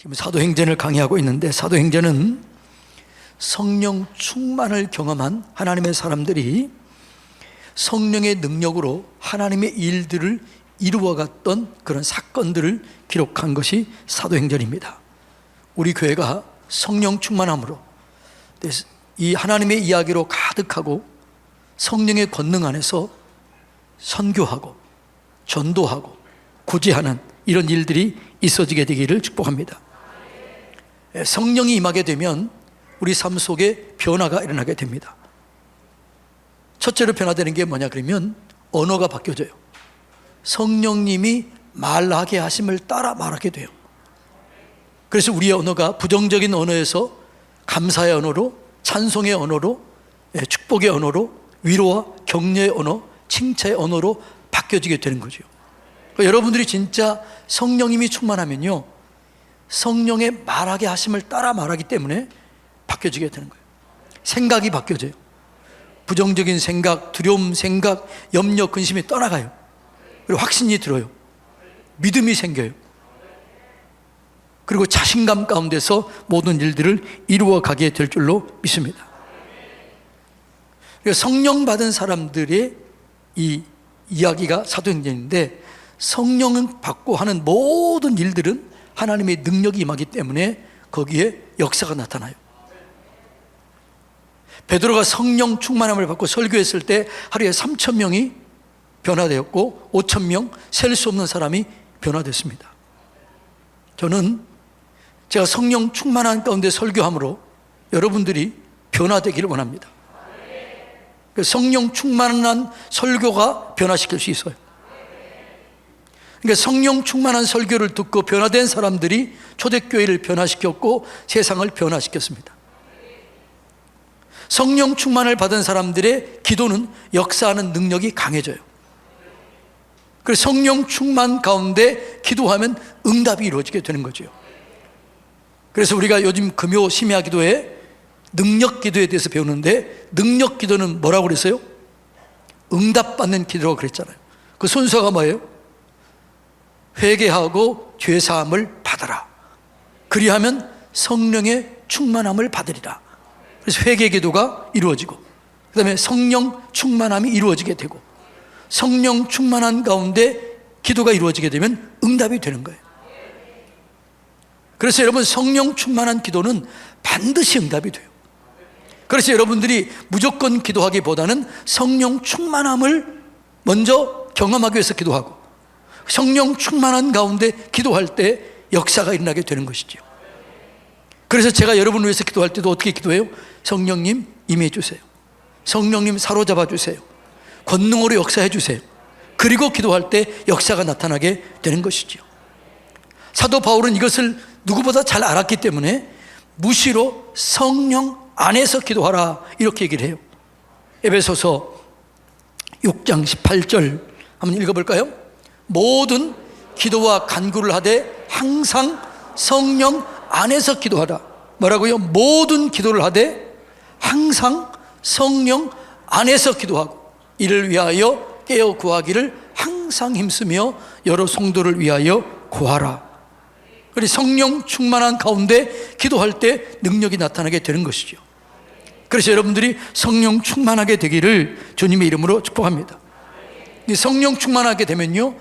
지금 사도행전을 강의하고 있는데, 사도행전은 성령 충만을 경험한 하나님의 사람들이 성령의 능력으로 하나님의 일들을 이루어갔던 그런 사건들을 기록한 것이 사도행전입니다. 우리 교회가 성령 충만함으로 이 하나님의 이야기로 가득하고 성령의 권능 안에서 선교하고 전도하고 구제하는 이런 일들이 있어지게 되기를 축복합니다. 성령이 임하게 되면 우리 삶 속에 변화가 일어나게 됩니다. 첫째로 변화되는 게 뭐냐 그러면 언어가 바뀌어져요. 성령님이 말하게 하심을 따라 말하게 돼요. 그래서 우리의 언어가 부정적인 언어에서 감사의 언어로, 찬송의 언어로, 축복의 언어로, 위로와 격려의 언어, 칭찬의 언어로 바뀌어지게 되는 거죠. 그러니까 여러분들이 진짜 성령님이 충만하면요, 성령의 말하게 하심을 따라 말하기 때문에 바뀌어지게 되는 거예요. 생각이 바뀌어져요. 부정적인 생각, 두려움 생각, 염려, 근심이 떠나가요. 그리고 확신이 들어요. 믿음이 생겨요. 그리고 자신감 가운데서 모든 일들을 이루어 가게 될 줄로 믿습니다. 성령 받은 사람들의 이 이야기가 사도행전인데, 성령을 받고 하는 모든 일들은 하나님의 능력이 임하기 때문에 거기에 역사가 나타나요. 베드로가 성령 충만함을 받고 설교했을 때 하루에 3,000명이 변화되었고 5,000명, 셀 수 없는 사람이 변화됐습니다. 저는 제가 성령 충만한 가운데 설교함으로 여러분들이 변화되기를 원합니다. 성령 충만한 설교가 변화시킬 수 있어요. 그러니까 성령 충만한 설교를 듣고 변화된 사람들이 초대교회를 변화시켰고 세상을 변화시켰습니다. 성령 충만을 받은 사람들의 기도는 역사하는 능력이 강해져요. 그래서 성령 충만 가운데 기도하면 응답이 이루어지게 되는 거죠. 그래서 우리가 요즘 금요 심야 기도에 능력 기도에 대해서 배우는데, 능력 기도는 뭐라고 그랬어요? 응답받는 기도라고 그랬잖아요. 그 순서가 뭐예요? 회개하고 죄사함을 받아라. 그리하면 성령의 충만함을 받으리라. 그래서 회개 기도가 이루어지고, 그 다음에 성령 충만함이 이루어지게 되고, 성령 충만한 가운데 기도가 이루어지게 되면 응답이 되는 거예요. 그래서 여러분, 성령 충만한 기도는 반드시 응답이 돼요. 그래서 여러분들이 무조건 기도하기보다는 성령 충만함을 먼저 경험하기 위해서 기도하고, 성령 충만한 가운데 기도할 때 역사가 일어나게 되는 것이죠. 그래서 제가 여러분을 위해서 기도할 때도 어떻게 기도해요? 성령님 임해 주세요. 성령님 사로잡아 주세요. 권능으로 역사해 주세요. 그리고 기도할 때 역사가 나타나게 되는 것이죠. 사도 바울은 이것을 누구보다 잘 알았기 때문에 무시로 성령 안에서 기도하라 이렇게 얘기를 해요. 에베소서 6장 18절 한번 읽어볼까요? 모든 기도와 간구를 하되 항상 성령 안에서 기도하라. 뭐라고요? 모든 기도를 하되 항상 성령 안에서 기도하고 이를 위하여 깨어 구하기를 항상 힘쓰며 여러 성도를 위하여 구하라. 그래서 성령 충만한 가운데 기도할 때 능력이 나타나게 되는 것이죠. 그래서 여러분들이 성령 충만하게 되기를 주님의 이름으로 축복합니다. 성령 충만하게 되면요,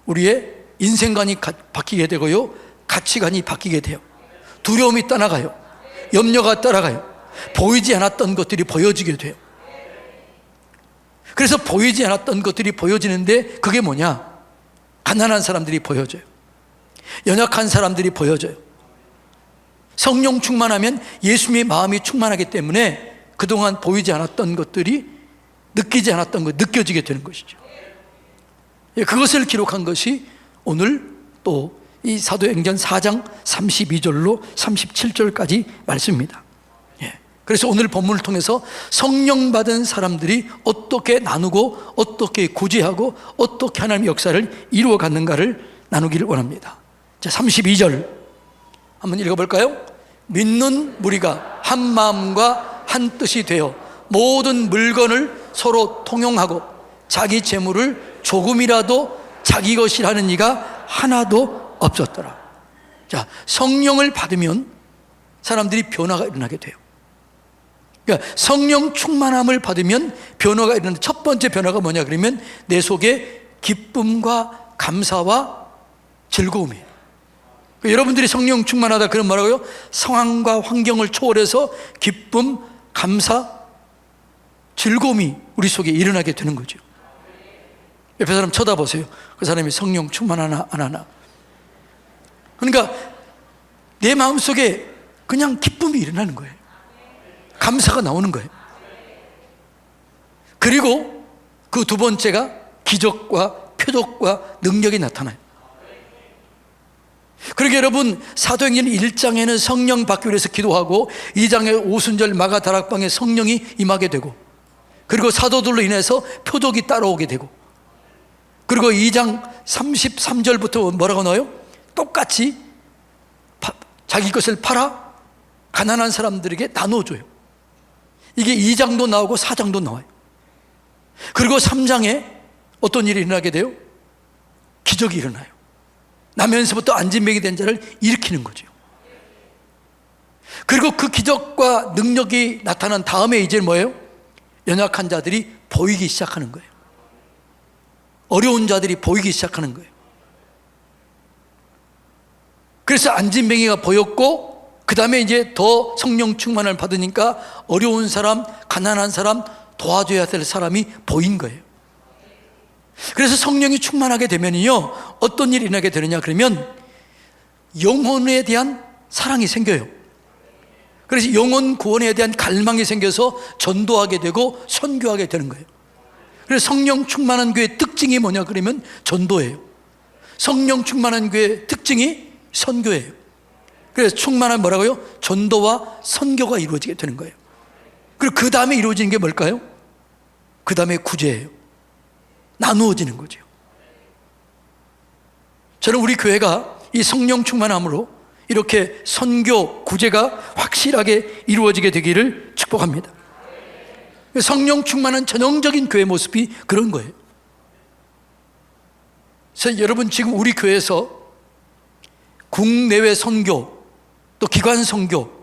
우리의 인생관이 바뀌게 되고요, 가치관이 바뀌게 돼요. 두려움이 떠나가요. 염려가 떠나가요. 보이지 않았던 것들이 보여지게 돼요. 그래서 보이지 않았던 것들이 보여지는데 그게 뭐냐? 가난한 사람들이 보여져요. 연약한 사람들이 보여져요. 성령 충만하면 예수님의 마음이 충만하기 때문에 그동안 보이지 않았던 것들이, 느끼지 않았던 것 느껴지게 되는 것이죠. 그것을 기록한 것이 오늘 또 이 사도행전 4장 32절로 37절까지 말씀입니다. 그래서 오늘 본문을 통해서 성령 받은 사람들이 어떻게 나누고 어떻게 구제하고 어떻게 하나님의 역사를 이루어 갔는가를 나누기를 원합니다. 자, 32절 한번 읽어볼까요? 믿는 무리가 한 마음과 한 뜻이 되어 모든 물건을 서로 통용하고 자기 재물을 조금이라도 자기 것이라는 이가 하나도 없었더라. 자, 자, 성령을 받으면 사람들이 변화가 일어나게 돼요. 그러니까 성령 충만함을 받으면 변화가 일어나는데, 첫 번째 변화가 뭐냐 그러면 내 속에 기쁨과 감사와 즐거움이에요. 그러니까 여러분들이 성령 충만하다 그런 뭐라고요? 상황과 환경을 초월해서 기쁨, 감사, 즐거움이 우리 속에 일어나게 되는 거죠. 옆에 사람 쳐다보세요. 그 사람이 성령 충만하나 안 하나. 그러니까 내 마음속에 그냥 기쁨이 일어나는 거예요. 감사가 나오는 거예요. 그리고 그 두 번째가 기적과 표적과 능력이 나타나요. 그러게 여러분, 사도행전 1장에는 성령 받기 위해서 기도하고 2장에 오순절 마가다락방에 성령이 임하게 되고, 그리고 사도들로 인해서 표적이 따라오게 되고, 그리고 2장 33절부터 뭐라고 나와요? 똑같이 자기 것을 팔아 가난한 사람들에게 나눠줘요. 이게 2장도 나오고 4장도 나와요. 그리고 3장에 어떤 일이 일어나게 돼요? 기적이 일어나요. 나면서부터 안진병이 된 자를 일으키는 거죠. 그리고 그 기적과 능력이 나타난 다음에 이제 뭐예요? 연약한 자들이 보이기 시작하는 거예요. 어려운 자들이 보이기 시작하는 거예요. 그래서 안진뱅이가 보였고, 그 다음에 이제 더 성령 충만을 받으니까 어려운 사람, 가난한 사람, 도와줘야 될 사람이 보인 거예요. 그래서 성령이 충만하게 되면요, 어떤 일이 일어나게 되느냐 그러면 영혼에 대한 사랑이 생겨요. 그래서 영혼 구원에 대한 갈망이 생겨서 전도하게 되고 선교하게 되는 거예요. 그래서 성령 충만한 교회의 특징이 뭐냐 그러면 전도예요. 성령 충만한 교회의 특징이 선교예요. 그래서 충만한 뭐라고요? 전도와 선교가 이루어지게 되는 거예요. 그리고 그 다음에 이루어지는 게 뭘까요? 그 다음에 구제예요. 나누어지는 거죠. 저는 우리 교회가 이 성령 충만함으로 이렇게 선교, 구제가 확실하게 이루어지게 되기를 축복합니다. 성령 충만한 전형적인 교회 모습이 그런 거예요. 그래서 여러분, 지금 우리 교회에서 국내외 선교, 또 기관 선교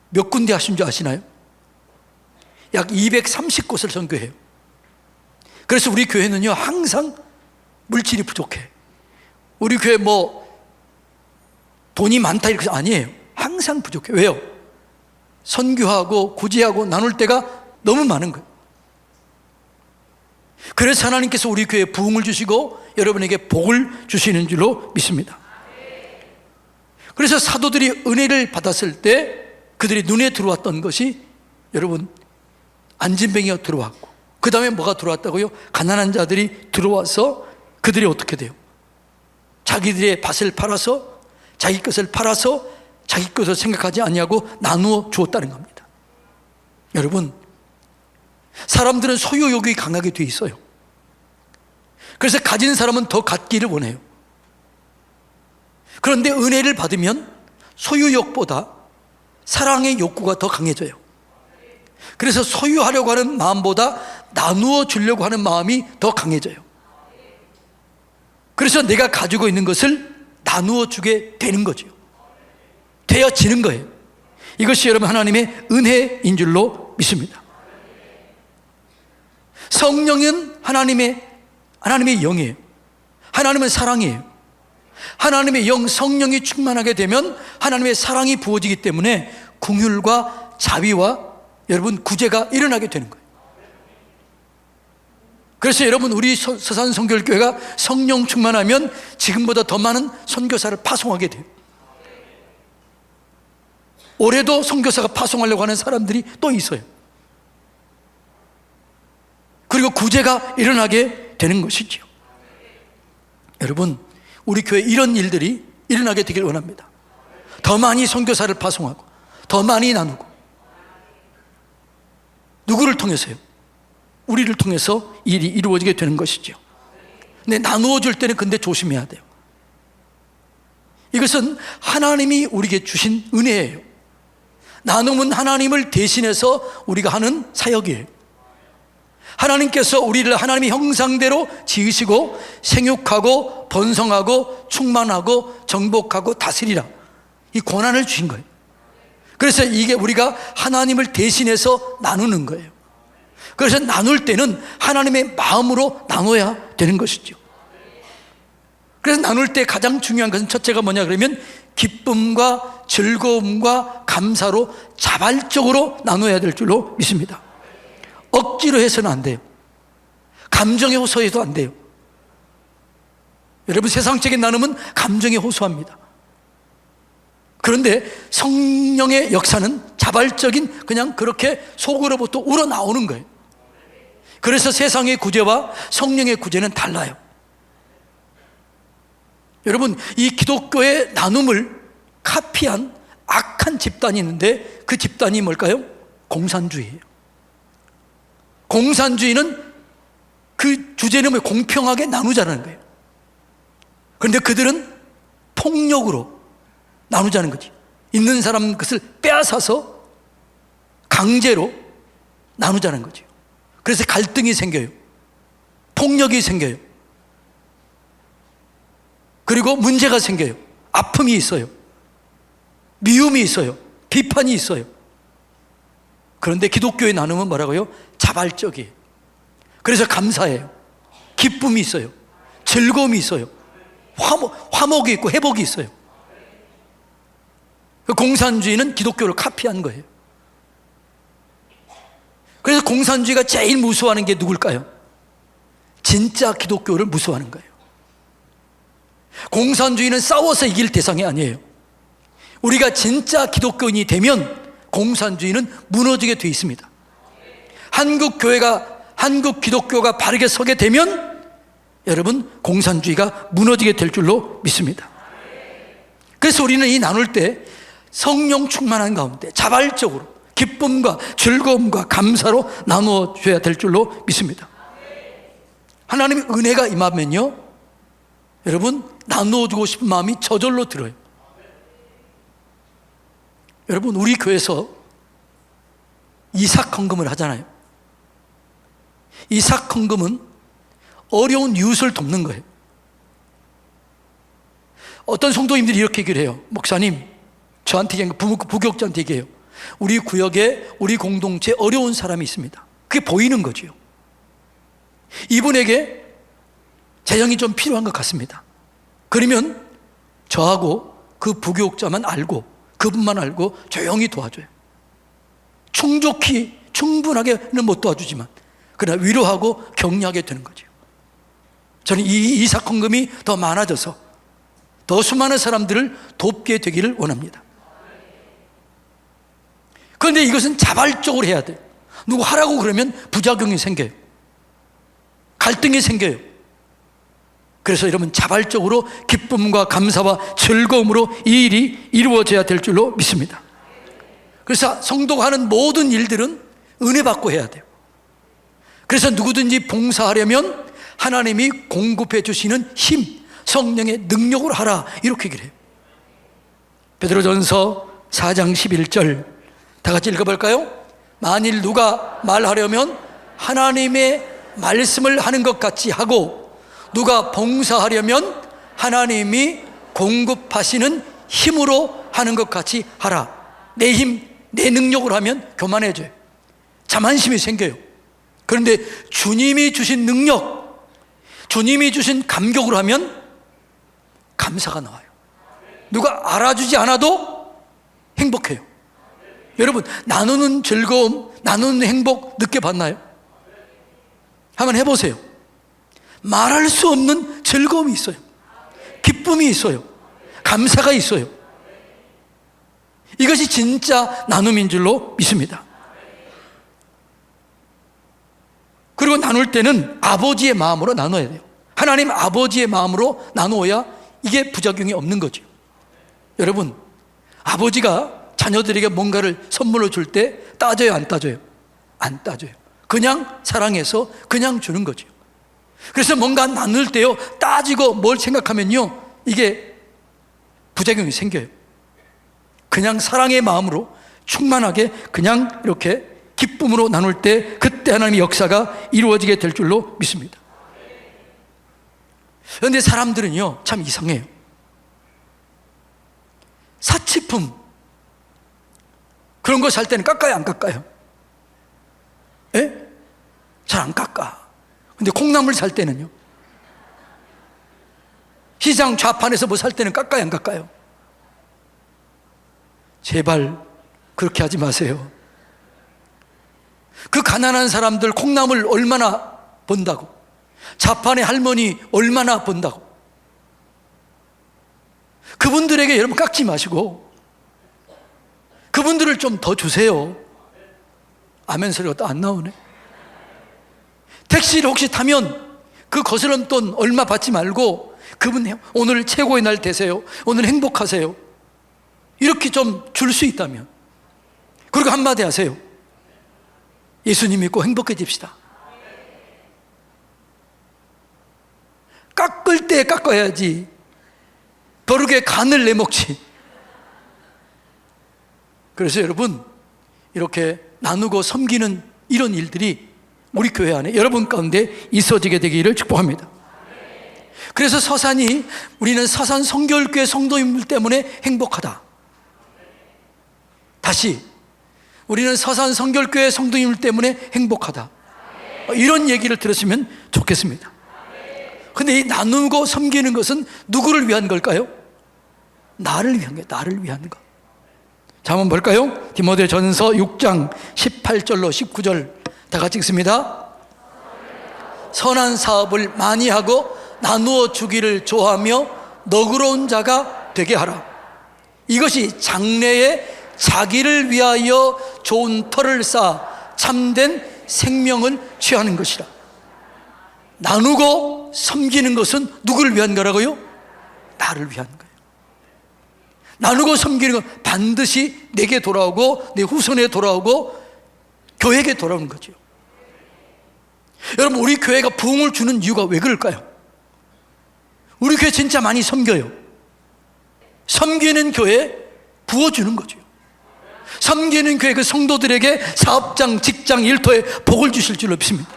몇 군데 하신 줄 아시나요? 약 230곳을 선교해요. 그래서 우리 교회는요, 항상 물질이 부족해. 우리 교회 뭐 돈이 많다 이렇게 아니에요. 항상 부족해. 왜요? 선교하고 구제하고 나눌 때가 너무 많은 거예요. 그래서 하나님께서 우리 교회에 부흥을 주시고 여러분에게 복을 주시는 줄로 믿습니다. 그래서 사도들이 은혜를 받았을 때 그들이 눈에 들어왔던 것이, 여러분, 안진뱅이가 들어왔고, 그 다음에 뭐가 들어왔다고요? 가난한 자들이 들어와서 그들이 어떻게 돼요? 자기들의 밭을 팔아서, 자기 것을 팔아서 자기 것을 생각하지 않냐고 나누어 주었다는 겁니다. 여러분, 사람들은 소유욕이 강하게 돼 있어요. 그래서 가진 사람은 더 갖기를 원해요. 그런데 은혜를 받으면 소유욕보다 사랑의 욕구가 더 강해져요. 그래서 소유하려고 하는 마음보다 나누어 주려고 하는 마음이 더 강해져요. 그래서 내가 가지고 있는 것을 나누어 주게 되는 거죠. 되어지는 거예요. 이것이 여러분 하나님의 은혜인 줄로 믿습니다. 성령은 하나님의 영이에요. 하나님은 사랑이에요. 하나님의 영, 성령이 충만하게 되면 하나님의 사랑이 부어지기 때문에 긍휼과 자비와 여러분 구제가 일어나게 되는 거예요. 그래서 여러분, 우리 서산성결교회가 성령 충만하면 지금보다 더 많은 선교사를 파송하게 돼요. 올해도 선교사가 파송하려고 하는 사람들이 또 있어요. 그리고 구제가 일어나게 되는 것이죠. 여러분, 우리 교회 이런 일들이 일어나게 되길 원합니다. 더 많이 선교사를 파송하고 더 많이 나누고. 누구를 통해서요? 우리를 통해서 일이 이루어지게 되는 것이죠. 근데 나누어 줄 때는 근데 조심해야 돼요. 이것은 하나님이 우리에게 주신 은혜예요. 나눔은 하나님을 대신해서 우리가 하는 사역이에요. 하나님께서 우리를 하나님의 형상대로 지으시고 생육하고 번성하고 충만하고 정복하고 다스리라, 이 권한을 주신 거예요. 그래서 이게 우리가 하나님을 대신해서 나누는 거예요. 그래서 나눌 때는 하나님의 마음으로 나눠야 되는 것이죠. 그래서 나눌 때 가장 중요한 것은 첫째가 뭐냐 그러면 기쁨과 즐거움과 감사로 자발적으로 나눠야 될 줄로 믿습니다. 억지로 해서는 안 돼요. 감정에 호소해도 안 돼요. 여러분, 세상적인 나눔은 감정에 호소합니다. 그런데 성령의 역사는 자발적인, 그냥 그렇게 속으로부터 우러나오는 거예요. 그래서 세상의 구제와 성령의 구제는 달라요. 여러분, 이 기독교의 나눔을 카피한 악한 집단이 있는데 그 집단이 뭘까요? 공산주의예요. 공산주의는 그 주제는 공평하게 나누자는 거예요. 그런데 그들은 폭력으로 나누자는 거지. 있는 사람 것을 빼앗아서 강제로 나누자는 거죠. 그래서 갈등이 생겨요. 폭력이 생겨요. 그리고 문제가 생겨요. 아픔이 있어요. 미움이 있어요. 비판이 있어요. 그런데 기독교의 나눔은 뭐라고요? 자발적이에요. 그래서 감사해요. 기쁨이 있어요. 즐거움이 있어요. 화목이 있고 회복이 있어요. 공산주의는 기독교를 카피한 거예요. 그래서 공산주의가 제일 무서워하는 게 누굴까요? 진짜 기독교를 무서워하는 거예요. 공산주의는 싸워서 이길 대상이 아니에요. 우리가 진짜 기독교인이 되면 공산주의는 무너지게 돼 있습니다. 한국 기독교가 바르게 서게 되면 여러분, 공산주의가 무너지게 될 줄로 믿습니다. 그래서 우리는 이 나눌 때 성령 충만한 가운데 자발적으로 기쁨과 즐거움과 감사로 나누어 줘야 될 줄로 믿습니다. 하나님의 은혜가 임하면요, 여러분, 나누어 주고 싶은 마음이 저절로 들어요. 여러분, 우리 교회에서 이삭 헌금을 하잖아요. 이삭 헌금은 어려운 이웃을 돕는 거예요. 어떤 성도님들이 이렇게 얘기를 해요. 목사님, 저한테 얘기한 거, 부교육자한테 얘기해요. 우리 구역에, 우리 공동체에 어려운 사람이 있습니다. 그게 보이는 거죠. 이분에게 재정이 좀 필요한 것 같습니다. 그러면 저하고 그 부교육자만 알고, 그분만 알고 조용히 도와줘요. 충분하게는 못 도와주지만 그러나 위로하고 격려하게 되는 거죠. 저는 이 이삭 헌금이 더 많아져서 더 수많은 사람들을 돕게 되기를 원합니다. 그런데 이것은 자발적으로 해야 돼요. 누구 하라고 그러면 부작용이 생겨요. 갈등이 생겨요. 그래서 여러분, 자발적으로 기쁨과 감사와 즐거움으로 이 일이 이루어져야 될 줄로 믿습니다. 그래서 성도가 하는 모든 일들은 은혜 받고 해야 돼요. 그래서 누구든지 봉사하려면 하나님이 공급해 주시는 힘, 성령의 능력으로 하라, 이렇게 얘기를 해요. 베드로전서 4장 11절 다 같이 읽어볼까요? 만일 누가 말하려면 하나님의 말씀을 하는 것 같이 하고, 누가 봉사하려면 하나님이 공급하시는 힘으로 하는 것 같이 하라. 내 힘, 내 능력으로 하면 교만해져요. 자만심이 생겨요. 그런데 주님이 주신 능력, 주님이 주신 감격으로 하면 감사가 나와요. 누가 알아주지 않아도 행복해요. 여러분, 나누는 즐거움, 나누는 행복 느껴봤나요? 한번 해보세요. 말할 수 없는 즐거움이 있어요. 기쁨이 있어요. 감사가 있어요. 이것이 진짜 나눔인 줄로 믿습니다. 그리고 나눌 때는 아버지의 마음으로 나눠야 돼요. 하나님 아버지의 마음으로 나누어야 이게 부작용이 없는 거죠. 여러분, 아버지가 자녀들에게 뭔가를 선물로 줄 때 따져요, 안 따져요? 안 따져요. 그냥 사랑해서 그냥 주는 거죠. 그래서 뭔가 나눌 때요, 따지고 뭘 생각하면요, 이게 부작용이 생겨요. 그냥 사랑의 마음으로 충만하게 그냥 이렇게 기쁨으로 나눌 때 그때 하나님의 역사가 이루어지게 될 줄로 믿습니다. 그런데 사람들은요 참 이상해요. 사치품 그런 거 살 때는 깎아요 안 깎아요? 예? 잘 안 깎아. 근데 콩나물 살 때는요, 시장 좌판에서 뭐 살 때는 깎아요 안 깎아요? 제발 그렇게 하지 마세요. 그 가난한 사람들 콩나물 얼마나 번다고, 자판의 할머니 얼마나 번다고, 그분들에게 여러분 깎지 마시고 그분들을 좀 더 주세요. 아멘 소리가 또 안 나오네. 택시를 혹시 타면 그 거스름 돈 얼마 받지 말고 그분 오늘 최고의 날 되세요, 오늘 행복하세요, 이렇게 좀 줄 수 있다면, 그리고 한마디 하세요. 예수님 믿고 행복해집시다. 깎을 때 깎아야지 벼룩에 간을 내먹지. 그래서 여러분 이렇게 나누고 섬기는 이런 일들이 우리 교회 안에 여러분 가운데 있어지게 되기를 축복합니다. 그래서 서산이, 우리는 서산 성결교회 성도인들 때문에 행복하다. 다시, 우리는 서산 성결교회 성도인들 때문에 행복하다. 이런 얘기를 들으시면 좋겠습니다. 근데 이 나누고 섬기는 것은 누구를 위한 걸까요? 나를 위한 거예요. 나를 위한 거. 자, 한번 볼까요? 디모데전서 6장 18절로 19절 다 같이 읽습니다. 선한 사업을 많이 하고 나누어 주기를 좋아하며 너그러운 자가 되게 하라. 이것이 장래에 자기를 위하여 좋은 터를 쌓아 참된 생명을 취하는 것이라. 나누고 섬기는 것은 누구를 위한 거라고요? 나를 위한 거예요. 나누고 섬기는 건 반드시 내게 돌아오고 내 후손에 돌아오고 교회에게 돌아오는 거죠. 여러분, 우리 교회가 부흥을 주는 이유가 왜 그럴까요? 우리 교회 진짜 많이 섬겨요. 섬기는 교회 부어주는 거죠. 섬기는 교회 그 성도들에게 사업장, 직장, 일터에 복을 주실 줄로 믿습니다.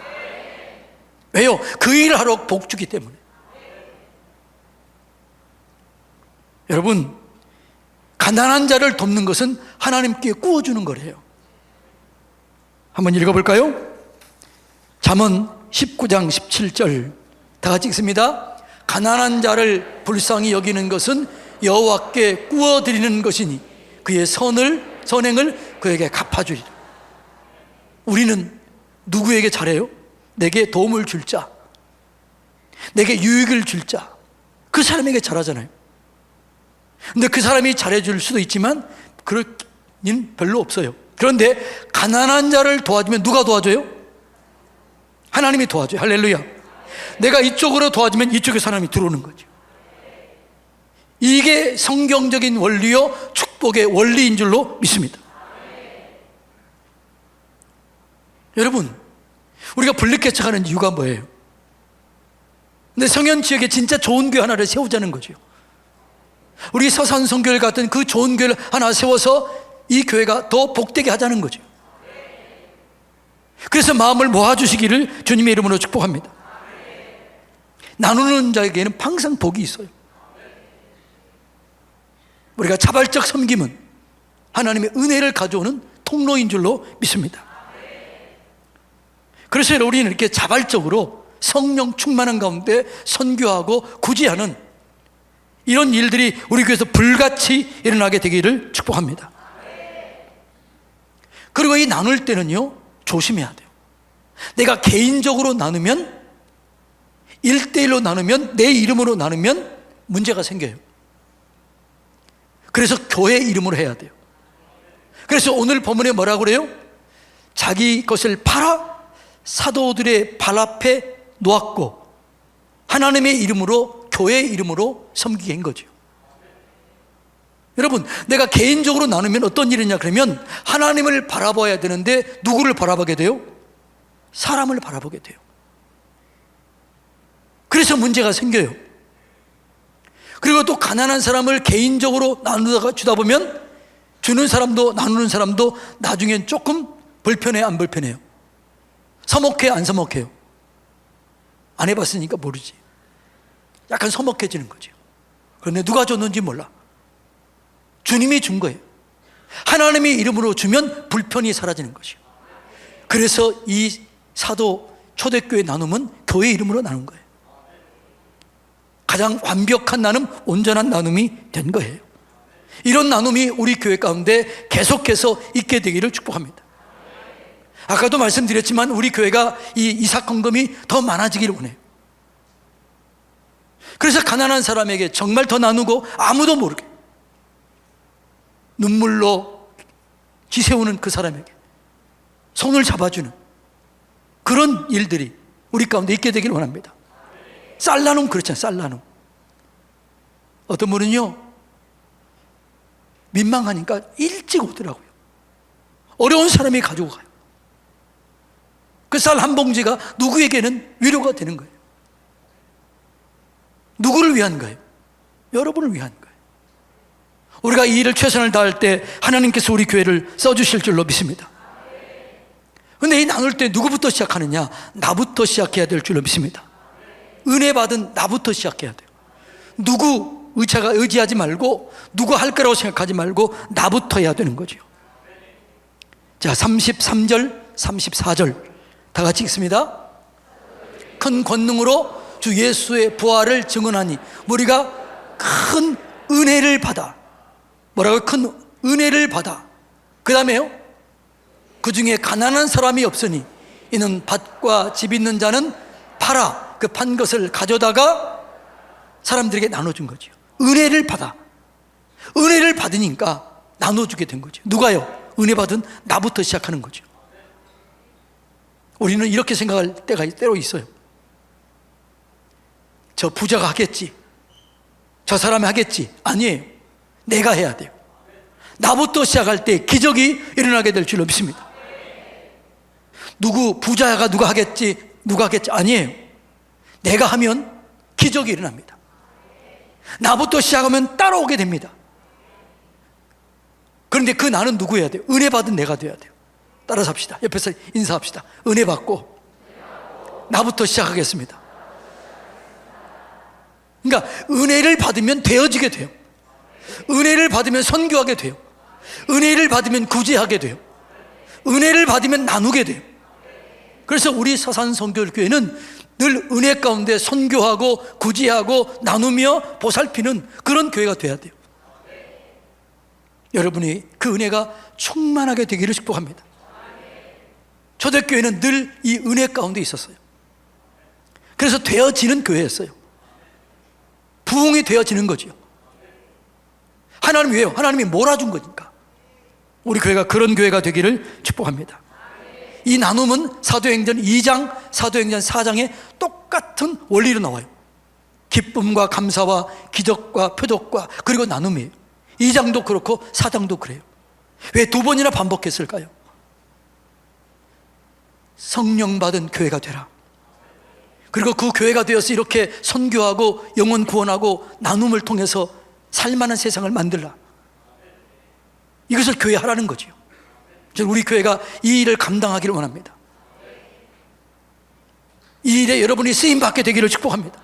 왜요? 그 일을 하러 복 주기 때문에. 여러분, 가난한 자를 돕는 것은 하나님께 구워주는 거래요. 한번 읽어볼까요? 잠언 19장 17절 다 같이 읽습니다. 가난한 자를 불쌍히 여기는 것은 여호와께 구워드리는 것이니 그의 선행을 그에게 갚아주리라. 우리는 누구에게 잘해요? 내게 도움을 줄 자, 내게 유익을 줄 자, 그 사람에게 잘하잖아요. 근데 그 사람이 잘해줄 수도 있지만 그럴 일은 별로 없어요. 그런데 가난한 자를 도와주면 누가 도와줘요? 하나님이 도와줘요. 할렐루야. 내가 이쪽으로 도와주면 이쪽에 사람이 들어오는 거죠. 이게 성경적인 원리요 축복의 원리인 줄로 믿습니다. 여러분, 우리가 블리케처하는 이유가 뭐예요? 근데 성현 지역에 진짜 좋은 교회 하나를 세우자는 거죠. 우리 서산성교회 같은 그 좋은 교회를 하나 세워서 이 교회가 더 복되게 하자는 거죠. 그래서 마음을 모아주시기를 주님의 이름으로 축복합니다. 나누는 자에게는 항상 복이 있어요. 우리가 자발적 섬김은 하나님의 은혜를 가져오는 통로인 줄로 믿습니다. 그래서 우리는 이렇게 자발적으로 성령 충만한 가운데 선교하고 구제하는 이런 일들이 우리 교회에서 불같이 일어나게 되기를 축복합니다. 그리고 이 나눌 때는요 조심해야 돼요. 내가 개인적으로 나누면, 1대1로 나누면, 내 이름으로 나누면 문제가 생겨요. 그래서 교회 이름으로 해야 돼요. 그래서 오늘 본문에 뭐라고 그래요? 자기 것을 팔아 사도들의 발 앞에 놓았고 하나님의 이름으로, 교회 이름으로 섬기게 한 거죠. 여러분, 내가 개인적으로 나누면 어떤 일이냐 그러면 하나님을 바라봐야 되는데 누구를 바라보게 돼요? 사람을 바라보게 돼요. 그래서 문제가 생겨요. 그리고 또 가난한 사람을 개인적으로 나누다가 주다 보면 주는 사람도 나누는 사람도 나중엔 조금 불편해요, 안 불편해요? 서먹해요, 안 서먹해요? 안 해봤으니까 모르지. 약간 서먹해지는 거죠. 그런데 누가 줬는지 몰라. 주님이 준 거예요. 하나님의 이름으로 주면 불편이 사라지는 것이요. 그래서 이 사도 초대교회 나눔은 교회 이름으로 나눈 거예요. 가장 완벽한 나눔, 온전한 나눔이 된 거예요. 이런 나눔이 우리 교회 가운데 계속해서 있게 되기를 축복합니다. 아까도 말씀드렸지만 우리 교회가 이 이삭헌금이 더 많아지기를 원해요. 그래서 가난한 사람에게 정말 더 나누고 아무도 모르게 눈물로 지새우는 그 사람에게 손을 잡아주는 그런 일들이 우리 가운데 있게 되기를 원합니다. 쌀 나눔 그렇잖아요. 쌀 나눔. 어떤 분은요 민망하니까 일찍 오더라고요. 어려운 사람이 가지고 가요. 그 쌀 한 봉지가 누구에게는 위로가 되는 거예요. 누구를 위한 거예요? 여러분을 위한 거예요. 우리가 이 일을 최선을 다할 때 하나님께서 우리 교회를 써주실 줄로 믿습니다. 그런데 이 나눌 때 누구부터 시작하느냐? 나부터 시작해야 될 줄로 믿습니다. 은혜 받은 나부터 시작해야 돼요. 누구 의지하지 말고 누구 할 거라고 생각하지 말고 나부터 해야 되는 거죠. 자, 33절 34절 다 같이 읽습니다. 큰 권능으로 주 예수의 부활을 증언하니 우리가 큰 은혜를 받아. 뭐라고요? 큰 은혜를 받아. 그 다음에요, 그 중에 가난한 사람이 없으니 이는 밭과 집 있는 자는 팔아 그 판 것을 가져다가 사람들에게 나눠준 거죠. 은혜를 받아. 은혜를 받으니까 나눠주게 된 거죠. 누가요? 은혜 받은 나부터 시작하는 거죠. 우리는 이렇게 생각할 때가 때로 있어요. 저 부자가 하겠지, 저 사람이 하겠지. 아니에요. 내가 해야 돼요. 나부터 시작할 때 기적이 일어나게 될 줄로 믿습니다. 누구 부자가 누가 하겠지 아니에요. 내가 하면 기적이 일어납니다. 나부터 시작하면 따라오게 됩니다. 그런데 그 나는 누구여야 돼요? 은혜 받은 내가 돼야 돼요. 따라서 합시다. 옆에서 인사합시다. 은혜 받고 나부터 시작하겠습니다. 그러니까 은혜를 받으면 되어지게 돼요. 은혜를 받으면 선교하게 돼요. 은혜를 받으면 구제하게 돼요. 은혜를 받으면 나누게 돼요. 그래서 우리 서산선교교회는 늘 은혜 가운데 선교하고 구제하고 나누며 보살피는 그런 교회가 돼야 돼요. 여러분이 그 은혜가 충만하게 되기를 축복합니다. 초대교회는 늘 이 은혜 가운데 있었어요. 그래서 되어지는 교회였어요. 부흥이 되어지는 거죠. 하나님 왜요? 하나님이 몰아준 거니까. 우리 교회가 그런 교회가 되기를 축복합니다. 이 나눔은 사도행전 2장, 사도행전 4장에 똑같은 원리로 나와요. 기쁨과 감사와 기적과 표적과 그리고 나눔이에요. 2장도 그렇고 4장도 그래요. 왜 두 번이나 반복했을까요? 성령 받은 교회가 되라. 그리고 그 교회가 되어서 이렇게 선교하고 영혼 구원하고 나눔을 통해서 살만한 세상을 만들라. 이것을 교회 하라는 거죠. 저는 우리 교회가 이 일을 감당하기를 원합니다. 이 일에 여러분이 쓰임받게 되기를 축복합니다.